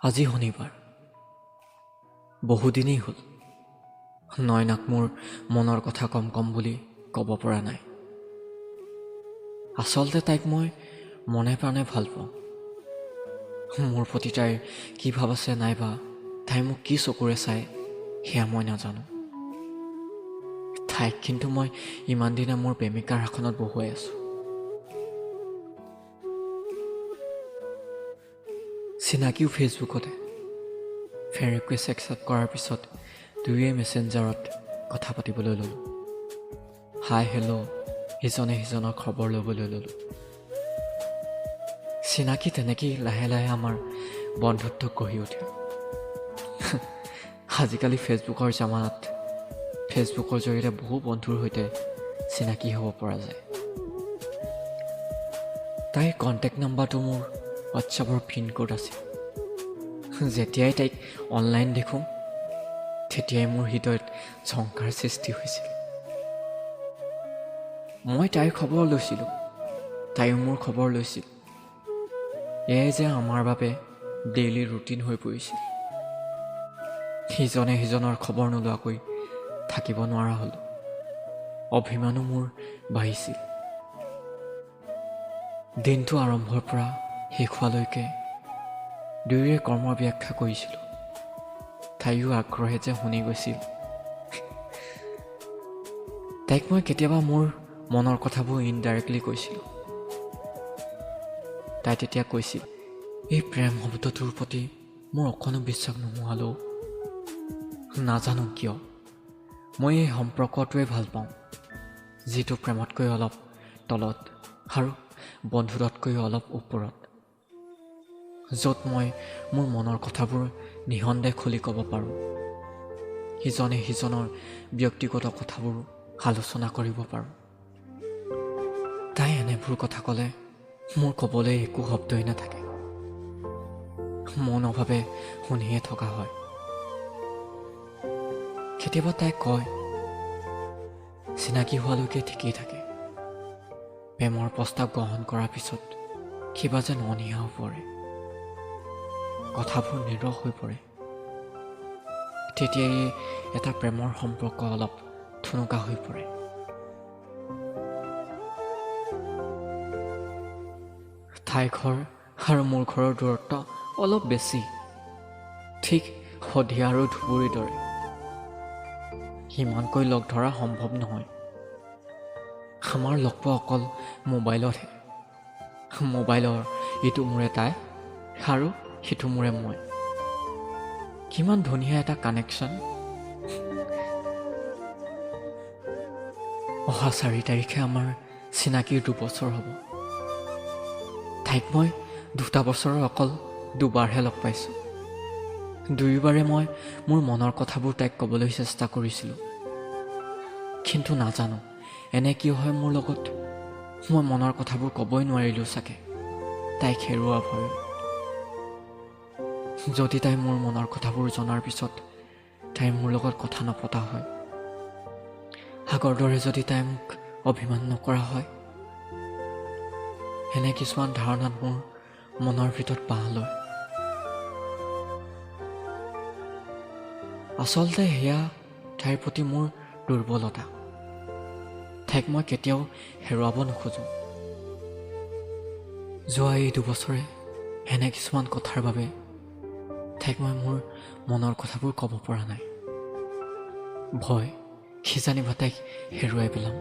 আজি শনিবাৰ বহুদিনেই হ'ল নয়নাক মোৰ মনৰ কথা কম বুলি ক'ব পৰা নাই। আচলতে তাইক মই মনে প্ৰাণে ভাল পাওঁ। মোৰ প্ৰতি তাইৰ কি ভাৱ আছে নাইবা তাই মোক কি চকুৰে চাই সেয়া মই নাজানো। তাইক কিন্তু মই ইমান দিনে মোৰ প্ৰেমিকাৰ আসনত বহুৱাই আছো। চিনাকিও ফেচবুকতে। ফ্ৰেণ্ড ৰিকুৱেষ্ট একচেপ্ট কৰাৰ পিছত দুয়োৱে মেছেঞ্জাৰত কথা পাতিবলৈ ল'লোঁ। হাই হেল্ল' ইজনে সিজনৰ খবৰ ল'বলৈ ল'লোঁ। চিনাকি তেনেকেই লাহে লাহে আমাৰ বন্ধুত্ব গঢ়ি উঠিল। আজিকালি ফেচবুকৰ জামানাত ফেচবুকৰ জৰিয়তে বহু বন্ধুৰ সৈতে চিনাকি হ'ব পৰা যায়। তাইৰ কণ্টেক্ট নাম্বাৰটো মোৰ হোৱাটছআপৰ পিন কোড আছিল। যেতিয়াই তাইক অনলাইন দেখোঁ তেতিয়াই মোৰ হৃদয়ত ঝংকাৰ সৃষ্টি হৈছিল। মই তাইৰ খবৰ লৈছিলোঁ, তাইও মোৰ খবৰ লৈছিল। এয়াই যে আমাৰ বাবে ডেইলি ৰুটিন হৈ পৰিছিল। সিজনে সিজনৰ খবৰ নোলোৱাকৈ থাকিব নোৱাৰা হ'লোঁ। অভিমানো মোৰ বাঢ়িছিল। দিনটো আৰম্ভৰ পৰা শেষ হোৱালৈকে দুয়োৰে কৰ্মৰ ব্যাখ্যা কৰিছিলোঁ। তাইও আগ্ৰহে যে শুনি গৈছিল। তাইক মই কেতিয়াবা মোৰ মনৰ কথাবোৰ ইনডাইৰেক্টলি কৈছিলোঁ। তাই তেতিয়া কৈছিল, এই প্ৰেম শব্দটোৰ প্ৰতি মোৰ অকণো বিশ্বাস নোহোৱালেও নাজানো কিয় মই এই সম্পৰ্কটোৱে ভাল পাওঁ, যিটো প্ৰেমতকৈ অলপ তলত আৰু বন্ধুত্বতকৈ অলপ ওপৰত, য'ত মই মোৰ মনৰ কথাবোৰ নিঃসন্দেহ খুলি ক'ব পাৰোঁ। সিজনে সিজনৰ ব্যক্তিগত কথাবোৰ আলোচনা কৰিব পাৰোঁ। তাই এনেবোৰ কথা ক'লে মোৰ ক'বলৈ একো শব্দই নাথাকে। মন অভাৱে শুনিয়ে থকা হয়। কেতিয়াবা তাই কয়, চিনাকি হোৱালৈকে ঠিকেই থাকে, প্ৰেমৰ প্ৰস্তাৱ গ্ৰহণ কৰাৰ পিছত কিবা যেন অনীহা হৈ পৰে, কথাবোৰ নীৰৱ হৈ পৰে। তেতিয়াই এটা প্ৰেমৰ সম্পৰ্ক অলপ থুনুকা হৈ পৰে। তাইৰ ঘৰ আৰু মোৰ ঘৰৰ দূৰত্ব অলপ বেছি, ঠিক শদিয়া আৰু ধুবুৰীৰ দৰে। সিমানকৈ লগ ধৰা সম্ভৱ নহয়। আমাৰ লগ পোৱা অকল মোবাইলতহে। মোবাইলৰ ইটো মূৰে তাই আৰু সিটো মূৰে মই। কিমান ধুনীয়া এটা কানেকশ্যন। অহা 4 তাৰিখে আমাৰ চিনাকিৰ 2 বছৰ হ'ব। তাইক মই 2টা বছৰৰ অকল 2বাৰহে লগ পাইছোঁ। দুয়োবাৰে মই মোৰ মনৰ কথাবোৰ তাইক ক'বলৈ চেষ্টা কৰিছিলোঁ। কিন্তু নাজানো এনে কিয় হয় মোৰ লগত। মই মনৰ কথাবোৰ ক'বই নোৱাৰিলোঁ চাগে, তাইক হেৰুৱা ভয়। যদি তাই মোৰ মনৰ কথাবোৰ জনাৰ পিছত তাই মোৰ লগত কথা নপতা হয়, আগৰ দৰে যদি তাই মোক অভিমান নকৰা হয়, এনে কিছুমান ধাৰণাত মোৰ মনৰ ভিতৰত বাঁহ লয়। আচলতে সেয়া তাইৰ প্ৰতি মোৰ দুৰ্বলতা। তাইক মই কেতিয়াও হেৰুৱাব নোখোজোঁ। যোৱা এই 2 বছৰে এনে কিছুমান কথাৰ বাবে তাইক মই মোৰ মনৰ কথাবোৰ ক'ব পৰা নাই। ভয়, কিজানিবা তাইক হেৰুৱাই পেলাম।